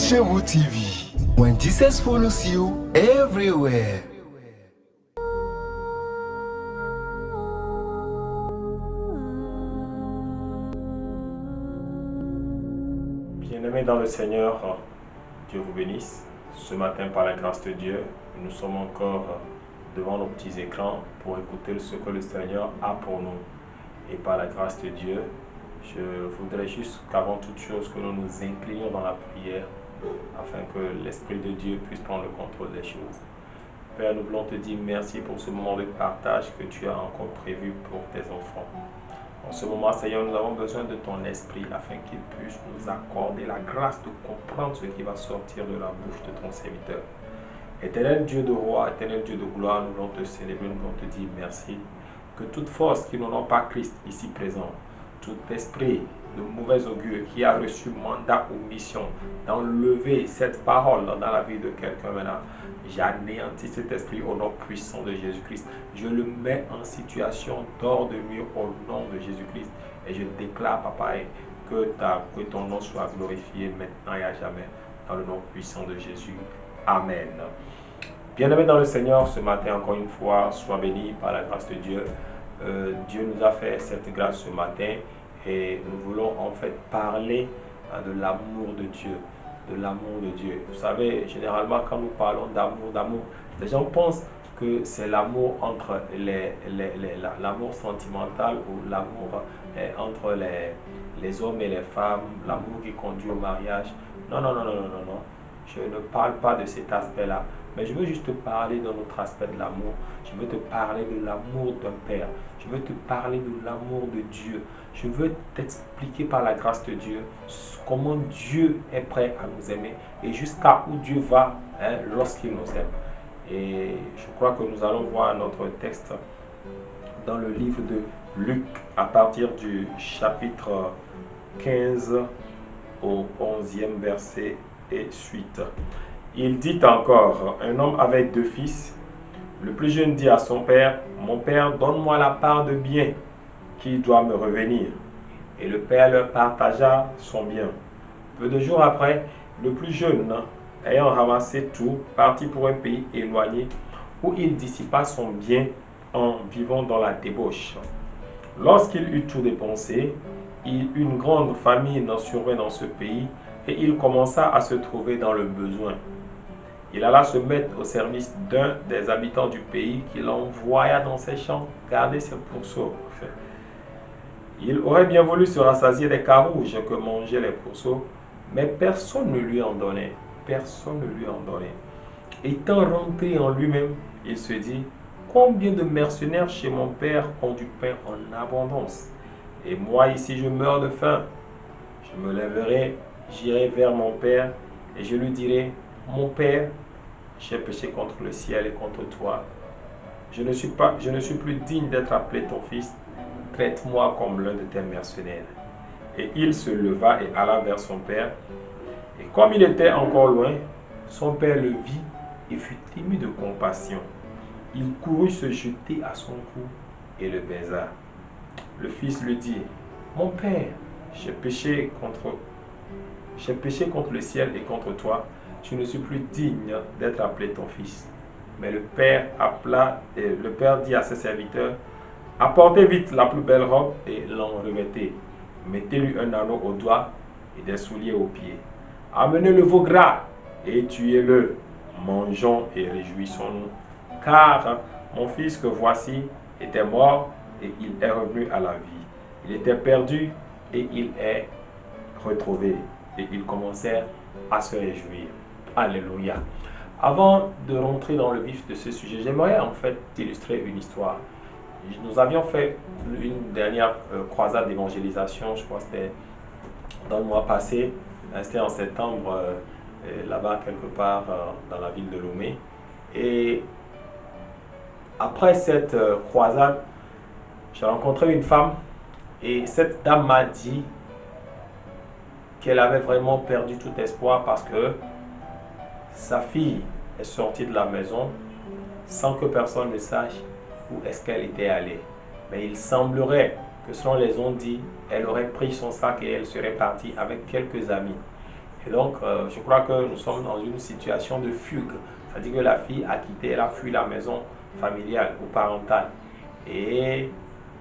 Shewu TV. When Jesus follows you everywhere. Bien-aimés dans le Seigneur, Dieu vous bénisse. Ce matin, par la grâce de Dieu, nous sommes encore devant nos petits écrans pour écouter ce que le Seigneur a pour nous. Et par la grâce de Dieu, je voudrais juste qu'avant toute chose, que nous nous inclinions dans la prière afin que l'Esprit de Dieu puisse prendre le contrôle des choses. Père, nous voulons te dire merci pour ce moment de partage que tu as encore prévu pour tes enfants. En ce moment, Seigneur, nous avons besoin de ton esprit afin qu'il puisse nous accorder la grâce de comprendre ce qui va sortir de la bouche de ton serviteur. Éternel Dieu de roi, éternel Dieu de gloire, nous voulons te célébrer, nous voulons te dire merci. Que toute force qui n'ont pas Christ ici présent, tout esprit de mauvais augure qui a reçu mandat ou mission d'enlever cette parole dans la vie de quelqu'un maintenant, j'anéantis cet esprit au nom puissant de Jésus-Christ. Je le mets en situation d'ordre de mieux au nom de Jésus-Christ. Et je déclare, Papa, que ton nom soit glorifié maintenant et à jamais, dans le nom puissant de Jésus. Amen. Bien-aimés dans le Seigneur, ce matin, encore une fois, sois béni par la grâce de Dieu. Dieu nous a fait cette grâce ce matin et nous voulons en fait parler de l'amour de Dieu. De l'amour de Dieu. Vous savez, généralement, quand nous parlons d'amour, les gens pensent que c'est l'amour entre l'amour sentimental ou l'amour entre les hommes et les femmes, l'amour qui conduit au mariage. Non, non, non, non, non, non, non. Je ne parle pas de cet aspect-là. Mais je veux juste te parler d'un autre aspect de l'amour. Je veux te parler de l'amour d'un père. Je veux te parler de l'amour de Dieu. Je veux t'expliquer par la grâce de Dieu comment Dieu est prêt à nous aimer et jusqu'à où Dieu va lorsqu'il nous aime. Et je crois que nous allons voir notre texte dans le livre de Luc à partir du chapitre 15 au 11e verset et suite. Il dit encore, un homme avait 2 fils. Le plus jeune dit à son père, « Mon père, donne-moi la part de bien qui doit me revenir. » Et le père leur partagea son bien. Peu de jours après, le plus jeune, ayant ramassé tout, partit pour un pays éloigné où il dissipa son bien en vivant dans la débauche. Lorsqu'il eut tout dépensé, une grande famine survint dans ce pays et il commença à se trouver dans le besoin. Il alla se mettre au service d'un des habitants du pays qui l'envoya dans ses champs garder ses pourceaux. Il aurait bien voulu se rassasier des carouges que mangeaient les pourceaux, mais personne ne lui en donnait. Personne ne lui en donnait. Étant rentré en lui-même, il se dit, combien de mercenaires chez mon père ont du pain en abondance, et moi ici je meurs de faim. Je me lèverai, j'irai vers mon père, et je lui dirai, mon père, j'ai péché contre le ciel et contre toi. Je ne suis plus digne d'être appelé ton fils. Traite-moi comme l'un de tes mercenaires. Et il se leva et alla vers son père. Et comme il était encore loin, son père le vit et fut ému de compassion. Il courut se jeter à son cou et le baisa. Le fils lui dit, mon père, j'ai péché contre le ciel et contre toi. Tu ne suis plus digne d'être appelé ton fils. Mais le père dit à ses serviteurs, apportez vite la plus belle robe et l'en revêtez. Mettez-lui un anneau au doigt et des souliers aux pieds. Amenez le veau gras et tuez-le. Mangeons et réjouissons-nous. Car mon fils que voici était mort et il est revenu à la vie. Il était perdu et il est retrouvé. Et ils commencèrent à se réjouir. Alléluia. Avant de rentrer dans le vif de ce sujet, j'aimerais en fait illustrer une histoire. Nous avions fait une dernière croisade d'évangélisation, je crois que c'était dans le mois passé, c'était en septembre, là-bas quelque part dans la ville de Lomé. Et après cette croisade, j'ai rencontré une femme et cette dame m'a dit qu'elle avait vraiment perdu tout espoir parce que sa fille est sortie de la maison sans que personne ne sache où est-ce qu'elle était allée. Mais il semblerait que selon les on dit, elle aurait pris son sac et elle serait partie avec quelques amis. Et donc, je crois que nous sommes dans une situation de fugue. C'est-à-dire que la fille a quitté, elle a fui la maison familiale ou parentale. Et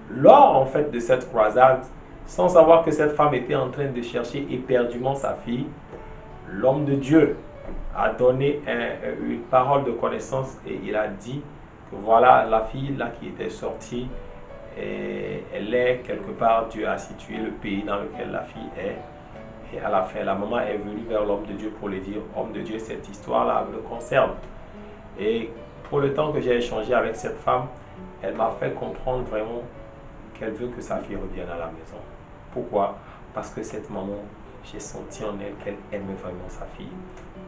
lors, en fait, de cette croisade, sans savoir que cette femme était en train de chercher éperdument sa fille, l'homme de Dieu a donné une parole de connaissance et il a dit que voilà, la fille là qui était sortie, et elle est quelque part, Dieu a situé le pays dans lequel la fille est. Et à la fin, la maman est venue vers l'homme de Dieu pour lui dire, homme de Dieu, cette histoire-là me concerne. Et pour le temps que j'ai échangé avec cette femme, elle m'a fait comprendre vraiment qu'elle veut que sa fille revienne à la maison. Pourquoi? Parce que cette maman, j'ai senti en elle qu'elle aimait vraiment sa fille.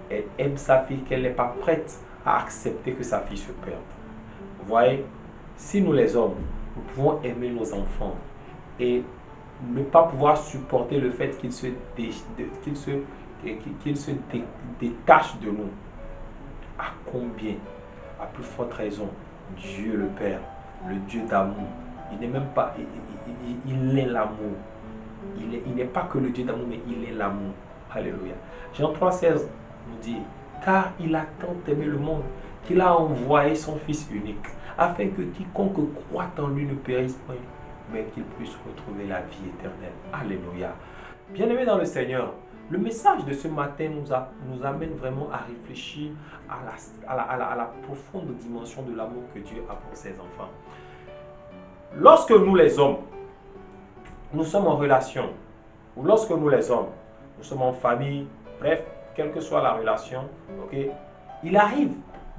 Elle aime sa fille, qu'elle n'est pas prête à accepter que sa fille se perde. Vous voyez, si nous les hommes, nous pouvons aimer nos enfants et ne pas pouvoir supporter le fait qu'ils se détachent de nous, à combien, à plus forte raison, Dieu le Père, le Dieu d'amour, il n'est même pas, il est l'amour. Il n'est pas que le Dieu d'amour, mais il est l'amour. Alléluia. Jean 3,16 nous dit, car il a tant aimé le monde qu'il a envoyé son Fils unique, afin que quiconque croit en lui ne périsse point, mais qu'il puisse retrouver la vie éternelle. Alléluia. Bien-aimés dans le Seigneur, le message de ce matin nous amène vraiment à réfléchir à la profonde dimension de l'amour que Dieu a pour ses enfants. Lorsque nous les hommes, nous sommes en relation, ou lorsque nous les hommes, nous sommes en famille, bref, quelle que soit la relation, okay, il arrive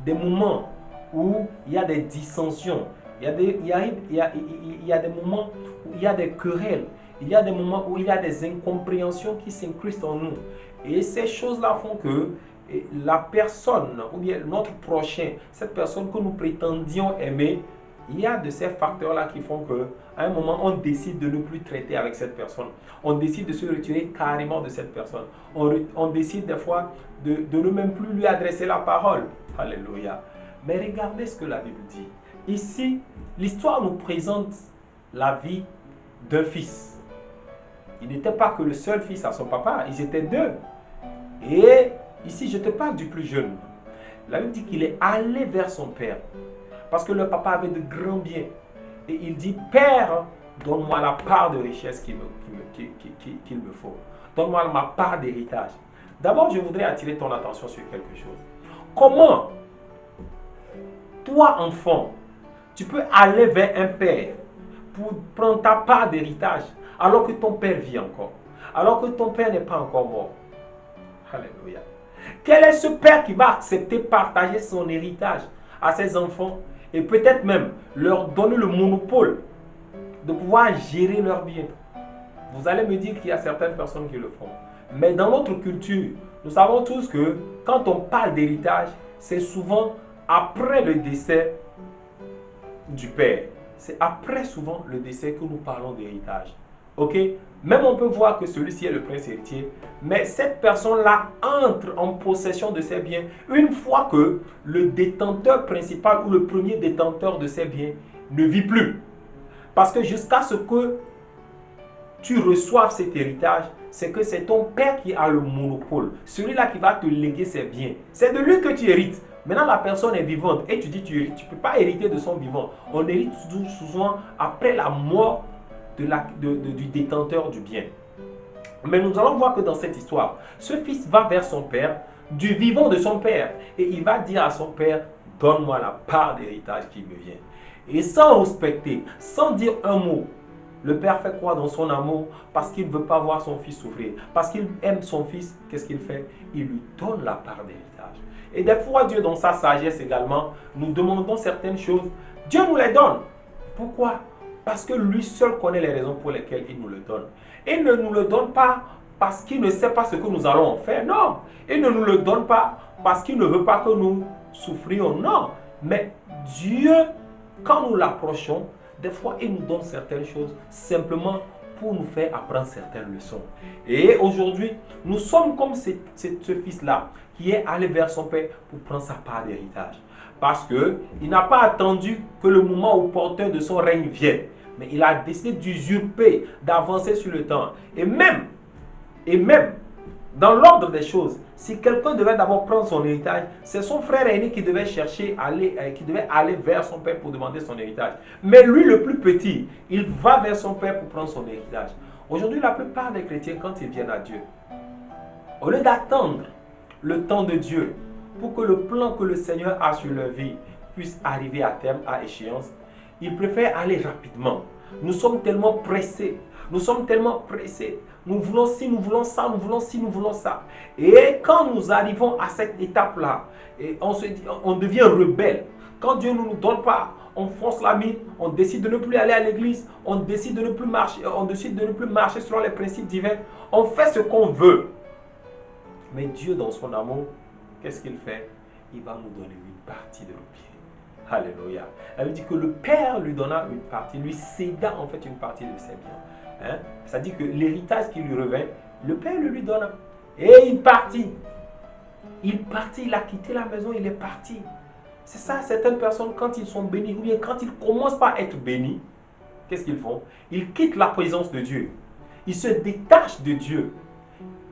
des moments où il y a des dissensions, il y a des moments où il y a des querelles, il y a des moments où il y a des incompréhensions qui s'incrustent en nous. Et ces choses-là font que la personne, ou bien notre prochain, cette personne que nous prétendions aimer, il y a de ces facteurs-là qui font qu'à un moment, on décide de ne plus traiter avec cette personne. On décide de se retirer carrément de cette personne. On décide des fois de ne même plus lui adresser la parole. Alléluia. Mais regardez ce que la Bible dit. Ici, l'histoire nous présente la vie d'un fils. Il n'était pas que le seul fils à son papa, ils étaient deux. Et ici, je te parle du plus jeune. La Bible dit qu'il est allé vers son père. Parce que le papa avait de grands biens. Et il dit, Père, donne-moi la part de richesse qu'il me faut. Donne-moi ma part d'héritage. D'abord, je voudrais attirer ton attention sur quelque chose. Comment, toi, enfant, tu peux aller vers un père pour prendre ta part d'héritage alors que ton père vit encore, alors que ton père n'est pas encore mort? Alléluia. Quel est ce père qui va accepter de partager son héritage à ses enfants et peut-être même leur donner le monopole de pouvoir gérer leurs biens? Vous allez me dire qu'il y a certaines personnes qui le font. Mais dans notre culture, nous savons tous que quand on parle d'héritage, c'est souvent après le décès du père. C'est après souvent le décès que nous parlons d'héritage. Ok? Même on peut voir que celui-ci est le prince héritier, mais cette personne-là entre en possession de ses biens une fois que le détenteur principal ou le premier détenteur de ses biens ne vit plus. Parce que jusqu'à ce que tu reçoives cet héritage, c'est que c'est ton père qui a le monopole. Celui-là qui va te léguer ses biens. C'est de lui que tu hérites. Maintenant, la personne est vivante et tu dis tu ne peux pas hériter de son vivant. On hérite souvent après la mort du détenteur du bien. Mais nous allons voir que dans cette histoire, ce fils va vers son père, du vivant de son père, et il va dire à son père, donne-moi la part d'héritage qui me vient. Et sans respecter, sans dire un mot, le père fait quoi dans son amour? Parce qu'il ne veut pas voir son fils souffrir. Parce qu'il aime son fils, qu'est-ce qu'il fait? Il lui donne la part d'héritage. Et des fois, Dieu, dans sa sagesse également, nous demandons certaines choses. Dieu nous les donne. Pourquoi? Parce que lui seul connaît les raisons pour lesquelles il nous le donne. Il ne nous le donne pas parce qu'il ne sait pas ce que nous allons en faire. Non. Il ne nous le donne pas parce qu'il ne veut pas que nous souffrions. Non. Mais Dieu, quand nous l'approchons, des fois, il nous donne certaines choses simplement pour nous faire apprendre certaines leçons. Et aujourd'hui, nous sommes comme ce fils-là qui est allé vers son père pour prendre sa part d'héritage. Parce qu'il n'a pas attendu que le moment opportun de son règne vienne. Mais il a décidé d'usurper, d'avancer sur le temps. Et même, Dans l'ordre des choses, si quelqu'un devait d'abord prendre son héritage, c'est son frère aîné qui devait chercher, qui devait aller vers son père pour demander son héritage. Mais lui, le plus petit, il va vers son père pour prendre son héritage. Aujourd'hui, la plupart des chrétiens, quand ils viennent à Dieu, au lieu d'attendre le temps de Dieu pour que le plan que le Seigneur a sur leur vie puisse arriver à terme, à échéance, ils préfèrent aller rapidement. Nous sommes tellement pressés. Nous sommes tellement pressés. Nous voulons ci, nous voulons ça, nous voulons ci, nous voulons ça. Et quand nous arrivons à cette étape-là, on devient rebelle. Quand Dieu ne nous donne pas, on fonce la mine, on décide de ne plus aller à l'église, on décide de ne plus marcher selon les principes divins. On fait ce qu'on veut. Mais Dieu, dans son amour, qu'est-ce qu'il fait? Il va nous donner une partie de nos biens. Alléluia. Elle dit que le Père lui donna une partie, lui céda en fait une partie de ses biens. C'est-à-dire que l'héritage qui lui revint, le Père le lui donna. Et il partit. Il a quitté la maison, il est parti. C'est ça, certaines personnes, quand ils sont bénis, ou bien quand ils commencent par être bénis, qu'est-ce qu'ils font? Ils quittent la présence de Dieu. Ils se détachent de Dieu.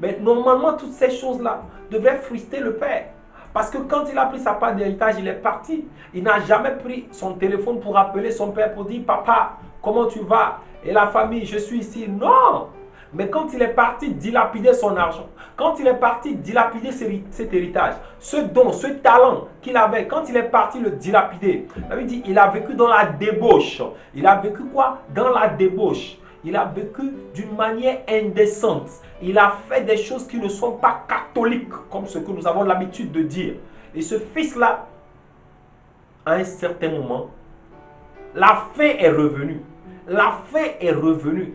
Mais normalement, toutes ces choses-là devraient frustrer le Père. Parce que quand il a pris sa part d'héritage, il est parti. Il n'a jamais pris son téléphone pour appeler son père pour dire « Papa, comment tu vas? Et la famille, je suis ici. » Non! Mais quand il est parti dilapider son argent, quand il est parti dilapider cet héritage, ce don, ce talent qu'il avait, quand il est parti le dilapider, la Bible dit il a vécu dans la débauche. Il a vécu quoi? Dans la débauche. Il a vécu d'une manière indécente. Il a fait des choses qui ne sont pas catholiques, comme ce que nous avons l'habitude de dire. Et ce fils-là, à un certain moment, la faim est revenue. La faim est revenue.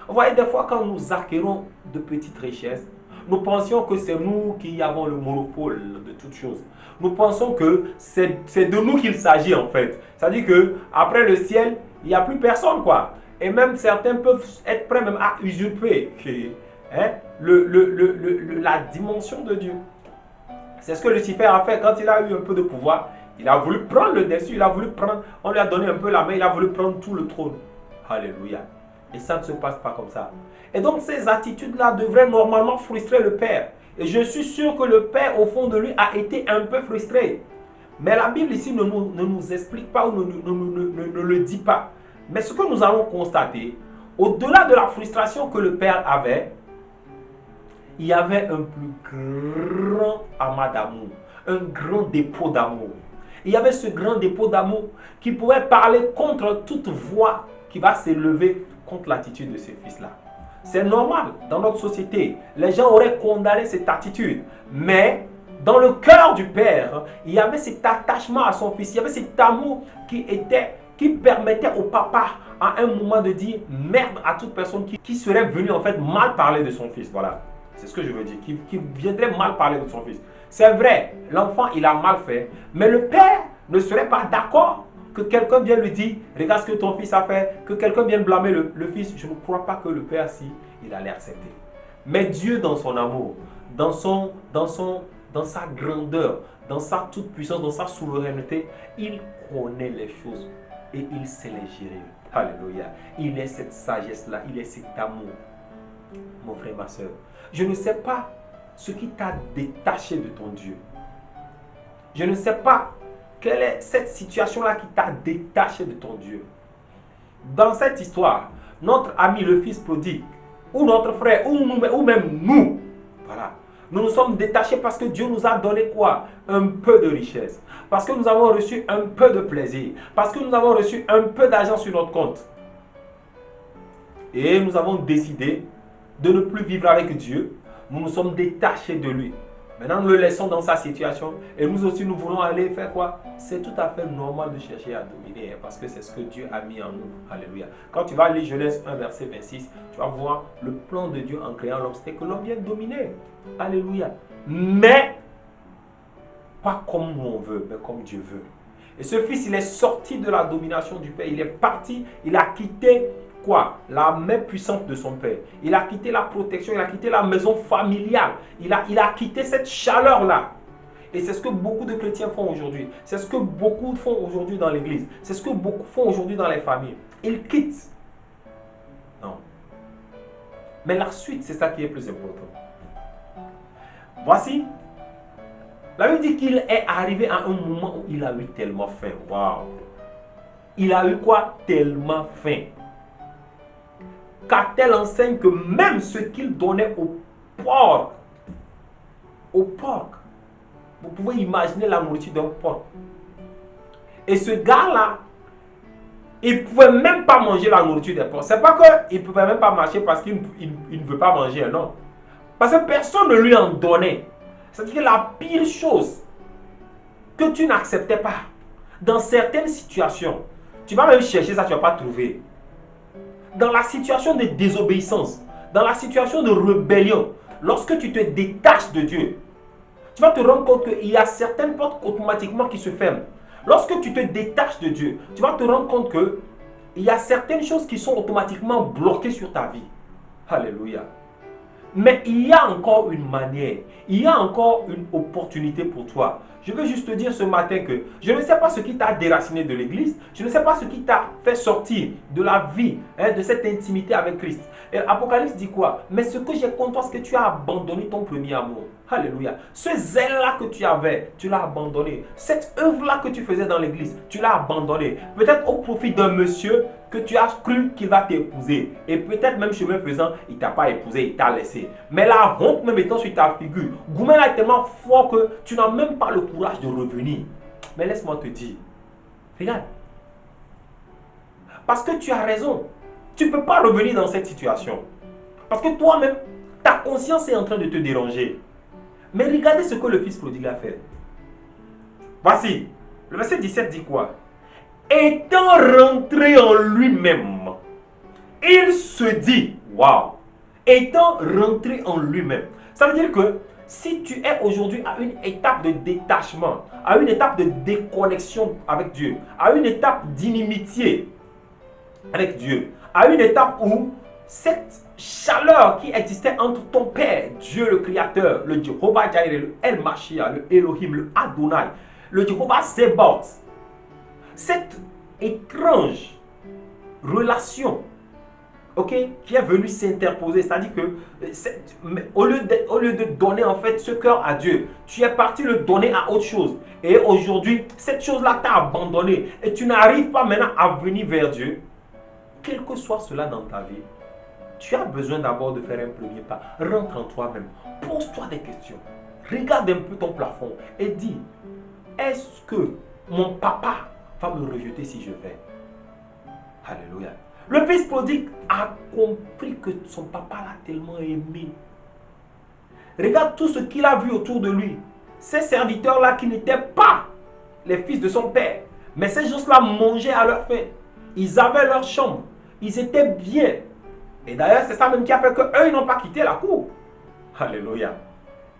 Vous voyez, des fois, quand nous acquérons de petites richesses, nous pensions que c'est nous qui avons le monopole de toutes choses. Nous pensons que c'est de nous qu'il s'agit en fait. C'est-à-dire qu'après le ciel, il n'y a plus personne quoi. Et même certains peuvent être prêts même à usurper la dimension de Dieu. C'est ce que Lucifer a fait quand il a eu un peu de pouvoir. Il a voulu prendre le dessus, on lui a donné un peu la main, il a voulu prendre tout le trône. Alléluia. Et ça ne se passe pas comme ça. Et donc ces attitudes-là devraient normalement frustrer le Père. Et je suis sûr que le Père, au fond de lui, a été un peu frustré. Mais la Bible ici ne nous explique pas ou ne le dit pas. Mais ce que nous allons constater, au-delà de la frustration que le Père avait, il y avait un plus grand amas d'amour, un grand dépôt d'amour. Il y avait ce grand dépôt d'amour qui pouvait parler contre toute voix qui va s'élever contre l'attitude de ce fils-là. C'est normal, dans notre société, les gens auraient condamné cette attitude. Mais dans le cœur du Père, il y avait cet attachement à son fils, il y avait cet amour qui permettait au papa à un moment de dire merde à toute personne qui serait venue en fait mal parler de son fils. Voilà, c'est ce que je veux dire, qui viendrait mal parler de son fils. C'est vrai, l'enfant il a mal fait, mais le père ne serait pas d'accord que quelqu'un vienne lui dire regarde ce que ton fils a fait, que quelqu'un vienne blâmer le fils. Je ne crois pas que le père si il allait accepter. Mais Dieu dans son amour, dans sa grandeur, dans sa toute puissance, dans sa souveraineté, il connaît les choses et il sait les gérer. Alléluia. Il est cette sagesse-là, il est cet amour. Mon frère, ma soeur, je ne sais pas ce qui t'a détaché de ton Dieu. Je ne sais pas quelle est cette situation-là qui t'a détaché de ton Dieu. Dans cette histoire, notre ami le fils prodigue, ou notre frère, ou même nous, voilà, nous nous sommes détachés parce que Dieu nous a donné quoi? Un peu de richesse. Parce que nous avons reçu un peu de plaisir. Parce que nous avons reçu un peu d'argent sur notre compte. Et nous avons décidé de ne plus vivre avec Dieu. Nous nous sommes détachés de lui. Maintenant, nous le laissons dans sa situation. Et nous aussi, nous voulons aller faire quoi? C'est tout à fait normal de chercher à dominer. Parce que c'est ce que Dieu a mis en nous. Alléluia. Quand tu vas lire Genèse 1, verset 26, tu vas voir le plan de Dieu en créant l'homme. C'était que l'homme vienne dominer. Alléluia. Mais, pas comme nous on veut, mais comme Dieu veut. Et ce fils, il est sorti de la domination du Père. Il est parti, il a quitté quoi? La main puissante de son père. Il a quitté la protection, il a quitté la maison familiale. Il a quitté cette chaleur-là. Et c'est ce que beaucoup de chrétiens font aujourd'hui. C'est ce que beaucoup font aujourd'hui dans l'église. C'est ce que beaucoup font aujourd'hui dans les familles. Ils quittent. Non. Mais la suite, c'est ça qui est plus important. Voici, la Bible dit qu'il est arrivé à un moment où il a eu tellement faim. Waouh! Il a eu quoi? Tellement faim. Qu'à telle enseigne que même ce qu'il donnait au porc, vous pouvez imaginer la nourriture d'un porc. Et ce gars-là, il ne pouvait même pas manger la nourriture des porcs. C'est pas qu'il ne pouvait même pas marcher parce qu'il ne veut pas manger, non. Parce que personne ne lui en donnait. C'est-à-dire que la pire chose que tu n'acceptais pas, dans certaines situations, tu vas même chercher ça, tu ne vas pas trouver. Dans la situation de désobéissance, dans la situation de rébellion, lorsque tu te détaches de Dieu, tu vas te rendre compte qu'il y a certaines portes automatiquement qui se ferment. Lorsque tu te détaches de Dieu, tu vas te rendre compte qu'il y a certaines choses qui sont automatiquement bloquées sur ta vie. Alléluia. Mais il y a encore une manière, il y a encore une opportunité pour toi. Je veux juste te dire ce matin que je ne sais pas ce qui t'a déraciné de l'église, je ne sais pas ce qui t'a fait sortir de la vie, de cette intimité avec Christ. Et Apocalypse dit quoi? Mais ce que j'ai contre toi, c'est que tu as abandonné ton premier amour. Alléluia. Ce zèle-là que tu avais, tu l'as abandonné. Cette œuvre-là que tu faisais dans l'église, tu l'as abandonné. Peut-être au profit d'un monsieur que tu as cru qu'il va t'épouser. Et peut-être même chemin faisant, il ne t'a pas épousé, il t'a laissé. Mais la honte même étant sur ta figure, Goumela est tellement fort que tu n'as même pas le courage de revenir. Mais laisse-moi te dire, regarde. Parce que tu as raison. Tu ne peux pas revenir dans cette situation. Parce que toi-même, ta conscience est en train de te déranger. Mais regardez ce que le fils prodigue a fait. Voici, le verset 17 dit quoi? Étant rentré en lui-même, il se dit, waouh, étant rentré en lui-même. Ça veut dire que si tu es aujourd'hui à une étape de détachement, à une étape de déconnexion avec Dieu, à une étape d'inimitié avec Dieu, à une étape où cette chaleur qui existait entre ton Père, Dieu le Créateur, le Jehovah Jireh, le El Mashiach, le Elohim, le Adonai, le Jehovah Sebaoth, cette étrange relation, ok, qui est venue s'interposer, c'est-à-dire que au lieu de donner en fait ce cœur à Dieu, tu es parti le donner à autre chose. Et aujourd'hui, cette chose-là t'a abandonné et tu n'arrives pas maintenant à venir vers Dieu. Quel que soit cela dans ta vie, tu as besoin d'abord de faire un premier pas. Rentre en toi-même. Pose-toi des questions. Regarde un peu ton plafond et dis, est-ce que mon papa va me rejeter si je vais? Alléluia. Le fils prodigue a compris que son papa l'a tellement aimé. Regarde tout ce qu'il a vu autour de lui. Ces serviteurs-là qui n'étaient pas les fils de son père. Mais ces gens-là mangeaient à leur faim. Ils avaient leur chambre. Ils étaient bien. Et d'ailleurs, c'est ça même qui a fait qu'eux, ils n'ont pas quitté la cour. Alléluia.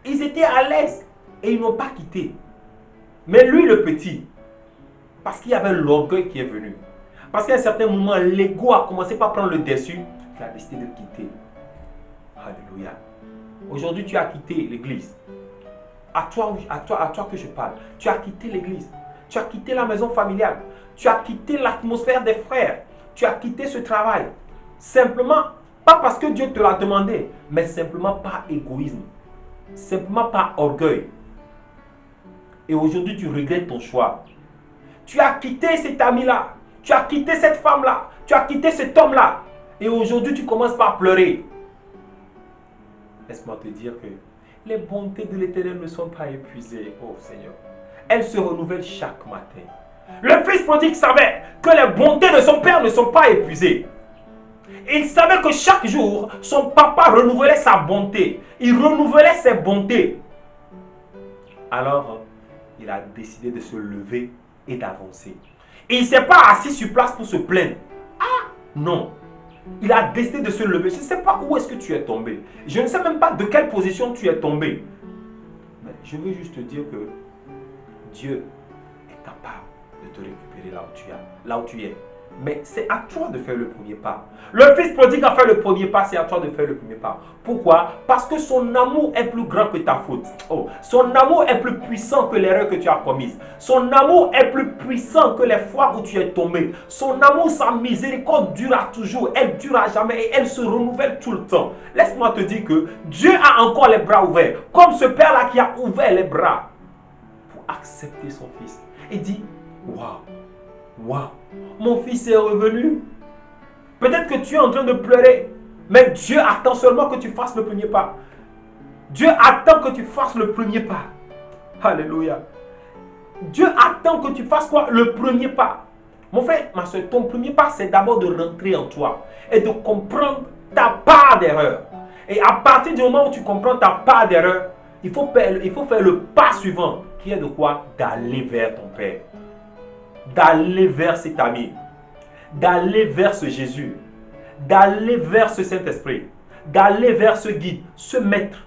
Ils étaient à l'aise et ils n'ont pas quitté. Mais lui, le petit, parce qu'il y avait l'orgueil qui est venu, parce qu'à un certain moment, l'ego a commencé par prendre le dessus, il a décidé de quitter. Alléluia. Aujourd'hui, tu as quitté l'église. À toi que je parle. Tu as quitté l'église. Tu as quitté la maison familiale. Tu as quitté l'atmosphère des frères. Tu as quitté ce travail. Simplement, pas parce que Dieu te l'a demandé, mais simplement par égoïsme. Simplement par orgueil. Et aujourd'hui, tu regrettes ton choix. Tu as quitté cet ami-là. Tu as quitté cette femme-là. Tu as quitté cet homme-là. Et aujourd'hui, tu commences par pleurer. Laisse-moi te dire que les bontés de l'Éternel ne sont pas épuisées, oh Seigneur. Elles se renouvellent chaque matin. Le fils prodigue savait que les bontés de son père ne sont pas épuisées. Il savait que chaque jour, son papa renouvelait sa bonté. Il renouvelait ses bontés. Alors, il a décidé de se lever et d'avancer. Il ne s'est pas assis sur place pour se plaindre. Ah, non. Il a décidé de se lever. Je ne sais pas où est-ce que tu es tombé. Je ne sais même pas de quelle position tu es tombé. Mais je veux juste te dire que Dieu est capable de te récupérer là où tu es. Mais c'est à toi de faire le premier pas. Le fils prodigue a fait le premier pas, c'est à toi de faire le premier pas. Pourquoi? Parce que son amour est plus grand que ta faute. Oh, son amour est plus puissant que l'erreur que tu as commise. Son amour est plus puissant que les fois où tu es tombé. Son amour, sa miséricorde dure à toujours. Elle dure à jamais et elle se renouvelle tout le temps. Laisse-moi te dire que Dieu a encore les bras ouverts. Comme ce père-là qui a ouvert les bras pour accepter son fils. Et dit, waouh, waouh, mon fils est revenu. Peut-être que tu es en train de pleurer, mais Dieu attend seulement que tu fasses le premier pas. Dieu attend que tu fasses le premier pas. Alléluia. Dieu attend que tu fasses quoi? Le premier pas. Mon frère, ma soeur, ton premier pas, c'est d'abord de rentrer en toi et de comprendre ta part d'erreur. Et à partir du moment où tu comprends ta part d'erreur, il faut faire le pas suivant, qui est de quoi? D'aller vers ton Père. D'aller vers cet ami. D'aller vers ce Jésus, d'aller vers ce Saint-Esprit, d'aller vers ce guide, ce maître.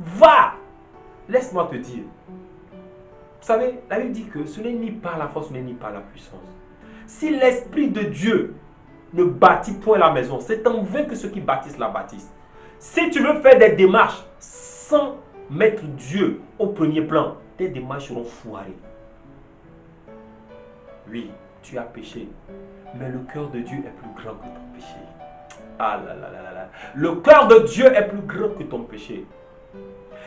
Va! Laisse-moi te dire. Vous savez, la Bible dit que ce n'est ni par la force, ce n'est ni par la puissance. Si l'Esprit de Dieu ne bâtit point la maison, c'est en vain que ceux qui bâtissent la bâtissent. Si tu veux faire des démarches sans mettre Dieu au premier plan, tes démarches seront foirées. Oui, tu as péché. Mais le cœur de Dieu est plus grand que ton péché. Ah là là là là. Le cœur de Dieu est plus grand que ton péché.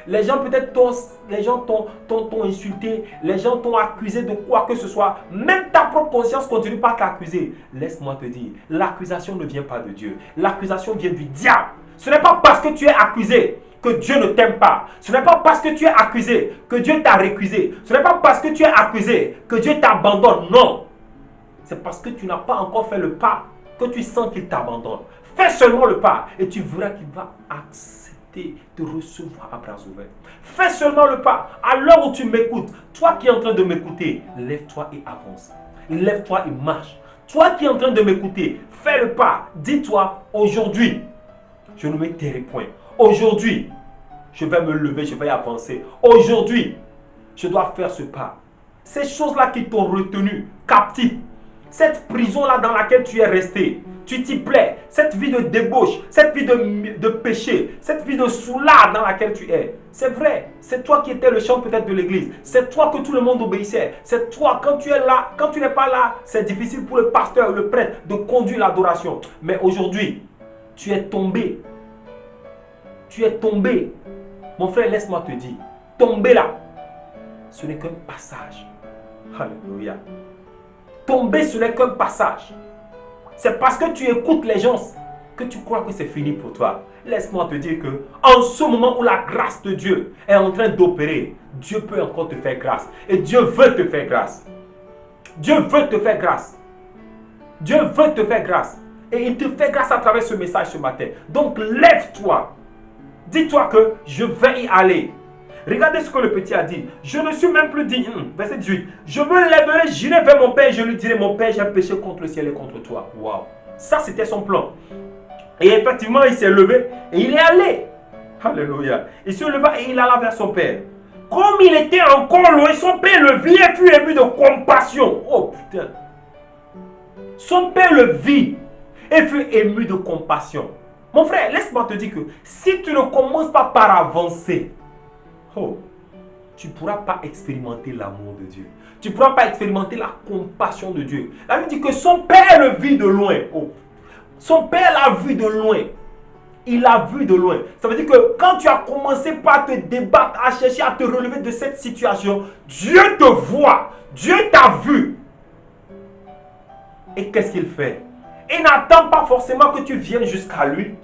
Les gens peut-être t'ont insulté, les gens t'ont accusé de quoi que ce soit. Même ta propre conscience continue pas à t'accuser. Laisse-moi te dire, l'accusation ne vient pas de Dieu. L'accusation vient du diable. Ce n'est pas parce que tu es accusé que Dieu ne t'aime pas. Ce n'est pas parce que tu es accusé que Dieu t'a récusé. Ce n'est pas parce que tu es accusé que Dieu t'abandonne. Non. C'est parce que tu n'as pas encore fait le pas que tu sens qu'il t'abandonne. Fais seulement le pas et tu verras qu'il va accepter de recevoir à bras ouverts. Fais seulement le pas. À l'heure où tu m'écoutes, toi qui es en train de m'écouter, lève-toi et avance. Lève-toi et marche. Toi qui es en train de m'écouter, fais le pas. Dis-toi, aujourd'hui, je ne me tairai point. Aujourd'hui, je vais me lever, je vais avancer. Aujourd'hui, je dois faire ce pas. Ces choses-là qui t'ont retenu captif, cette prison-là dans laquelle tu es resté, tu t'y plais, cette vie de débauche, cette vie de péché, cette vie de soulard dans laquelle tu es. C'est vrai, c'est toi qui étais le chant peut-être de l'église. C'est toi que tout le monde obéissait. C'est toi, quand tu es là, quand tu n'es pas là, c'est difficile pour le pasteur, le prêtre de conduire l'adoration. Mais aujourd'hui, tu es tombé. Tu es tombé. Mon frère, laisse-moi te dire, tomber là, ce n'est qu'un passage. Alléluia. Tomber, ce n'est qu'un passage. C'est parce que tu écoutes les gens que tu crois que c'est fini pour toi. Laisse-moi te dire que en ce moment où la grâce de Dieu est en train d'opérer, Dieu peut encore te faire grâce. Et Dieu veut te faire grâce. Dieu veut te faire grâce. Dieu veut te faire grâce. Et il te fait grâce à travers ce message ce matin. Donc lève-toi. Dis-toi que je vais y aller. Regardez ce que le petit a dit. Je ne suis même plus digne. Verset 18. Je me lèverai, j'irai vers mon père. Je lui dirai, mon père, j'ai péché contre le ciel et contre toi. Waouh. Ça, c'était son plan. Et effectivement, il s'est levé et il est allé. Alléluia. Il se leva et il alla vers son père. Comme il était encore loin, son père le vit et fut ému de compassion. Oh putain. Son père le vit et fut ému de compassion. Mon frère, laisse-moi te dire que si tu ne commences pas par avancer, oh, tu ne pourras pas expérimenter l'amour de Dieu. Tu ne pourras pas expérimenter la compassion de Dieu. La Bible dit que son père le vit de loin. Oh. Son père l'a vu de loin. Il l'a vu de loin. Ça veut dire que quand tu as commencé par te débattre, à chercher à te relever de cette situation, Dieu te voit. Dieu t'a vu. Et qu'est-ce qu'il fait? Il n'attend pas forcément que tu viennes jusqu'à lui,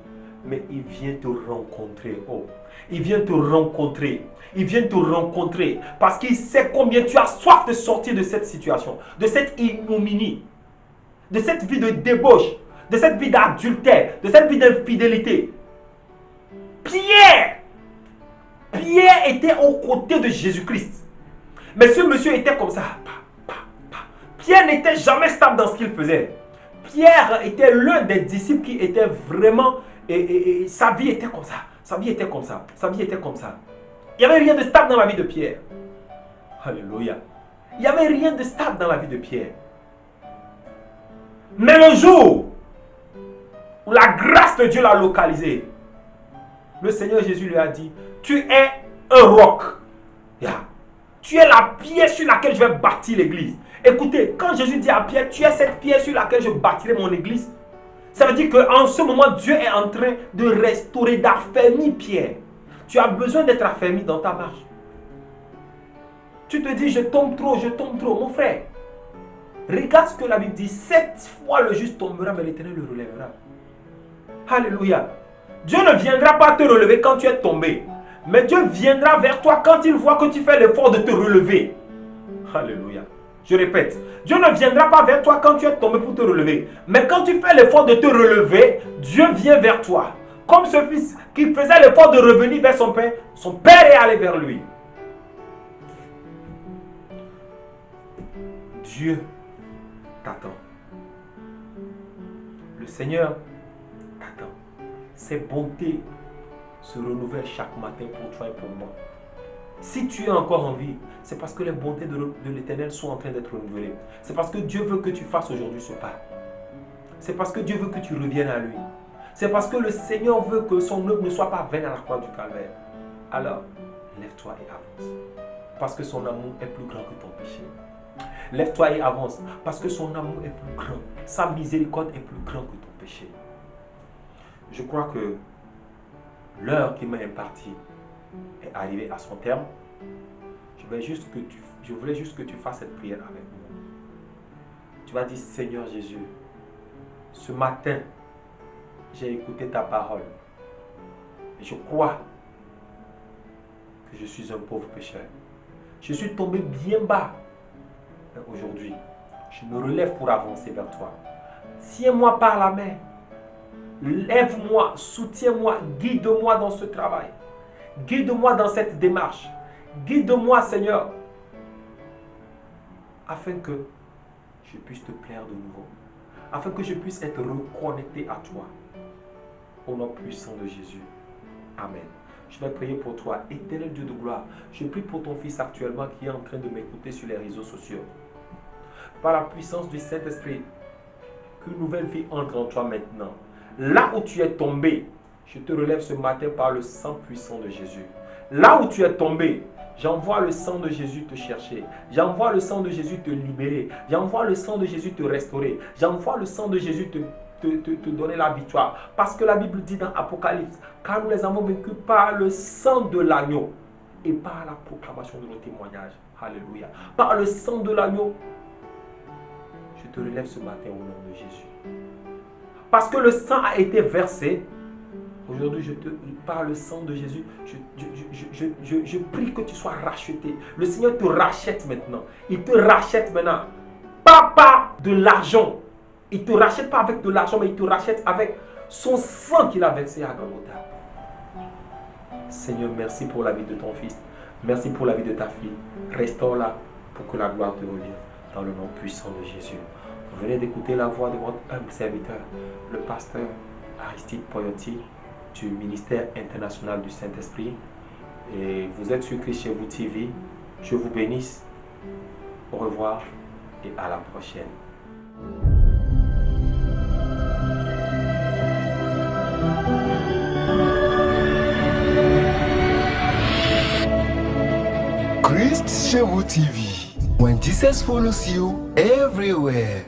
mais il vient te rencontrer. Oh. Il vient te rencontrer. Il vient te rencontrer parce qu'il sait combien tu as soif de sortir de cette situation, de cette ignominie, de cette vie de débauche, de cette vie d'adultère, de cette vie d'infidélité. Pierre était aux côtés de Jésus-Christ. Mais ce monsieur était comme ça. Pierre n'était jamais stable dans ce qu'il faisait. Pierre était l'un des disciples qui était vraiment... Et sa vie était comme ça. Sa vie était comme ça. Sa vie était comme ça. Il n'y avait rien de stable dans la vie de Pierre. Alléluia. Il n'y avait rien de stable dans la vie de Pierre. Mais le jour où la grâce de Dieu l'a localisé, le Seigneur Jésus lui a dit, tu es un roc. Yeah. Tu es la pierre sur laquelle je vais bâtir l'église. Écoutez, quand Jésus dit à Pierre, tu es cette pierre sur laquelle je bâtirai mon église, ça veut dire qu'en ce moment, Dieu est en train de restaurer, d'affermir Pierre. Tu as besoin d'être affermi dans ta marche. Tu te dis, je tombe trop. Mon frère, regarde ce que la Bible dit. 7 fois le juste tombera, mais l'Éternel le relèvera. Alléluia. Dieu ne viendra pas te relever quand tu es tombé. Mais Dieu viendra vers toi quand il voit que tu fais l'effort de te relever. Alléluia. Je répète, Dieu ne viendra pas vers toi quand tu es tombé pour te relever. Mais quand tu fais l'effort de te relever, Dieu vient vers toi. Comme ce fils qui faisait l'effort de revenir vers son père est allé vers lui. Dieu t'attend. Le Seigneur t'attend. Ses bontés se renouvellent chaque matin pour toi et pour moi. Si tu es encore en vie, c'est parce que les bontés de l'Éternel sont en train d'être renouvelées. C'est parce que Dieu veut que tu fasses aujourd'hui ce pas. C'est parce que Dieu veut que tu reviennes à lui. C'est parce que le Seigneur veut que son œuvre ne soit pas vaine à la croix du calvaire. Alors, lève-toi et avance. Parce que son amour est plus grand que ton péché. Lève-toi et avance. Parce que son amour est plus grand. Sa miséricorde est plus grand que ton péché. Je crois que l'heure qui m'a impartie est arrivée à son terme. Je voulais juste que tu fasses cette prière avec moi. Tu vas dire, Seigneur Jésus, ce matin, j'ai écouté ta parole. Et je crois que je suis un pauvre pécheur. Je suis tombé bien bas. Mais aujourd'hui, je me relève pour avancer vers toi. Tiens-moi par la main. Lève-moi, soutiens-moi, guide-moi dans ce travail. Guide-moi dans cette démarche. Guide-moi, Seigneur, afin que je puisse te plaire de nouveau. Afin que je puisse être reconnecté à toi. Au nom puissant de Jésus. Amen. Je vais prier pour toi, éternel Dieu de gloire. Je prie pour ton fils actuellement qui est en train de m'écouter sur les réseaux sociaux. Par la puissance du Saint-Esprit, qu'une nouvelle vie entre en toi maintenant. Là où tu es tombé, je te relève ce matin par le sang puissant de Jésus. Là où tu es tombé, j'envoie le sang de Jésus te chercher. J'envoie le sang de Jésus te libérer. J'envoie le sang de Jésus te restaurer. J'envoie le sang de Jésus te donner la victoire. Parce que la Bible dit dans Apocalypse, car nous les avons vaincus par le sang de l'agneau et par la proclamation de nos témoignages. Alléluia. Par le sang de l'agneau, je te relève ce matin au nom de Jésus. Parce que le sang a été versé. Aujourd'hui, par le sang de Jésus, je prie que tu sois racheté. Le Seigneur te rachète maintenant. Il te rachète maintenant. Pas de l'argent. Il ne te rachète pas avec de l'argent, mais il te rachète avec son sang qu'il a versé à Golgotha. Seigneur, merci pour la vie de ton fils. Merci pour la vie de ta fille. Restaure-la pour que la gloire te revienne. Dans le nom puissant de Jésus. Vous venez d'écouter la voix de votre humble serviteur, le pasteur Aristide Poyoti, du ministère international du Saint-Esprit. Et vous êtes sur Christ chez vous TV. Je vous bénisse. Au revoir et à la prochaine. Christ chez vous TV. When Jesus follows you everywhere.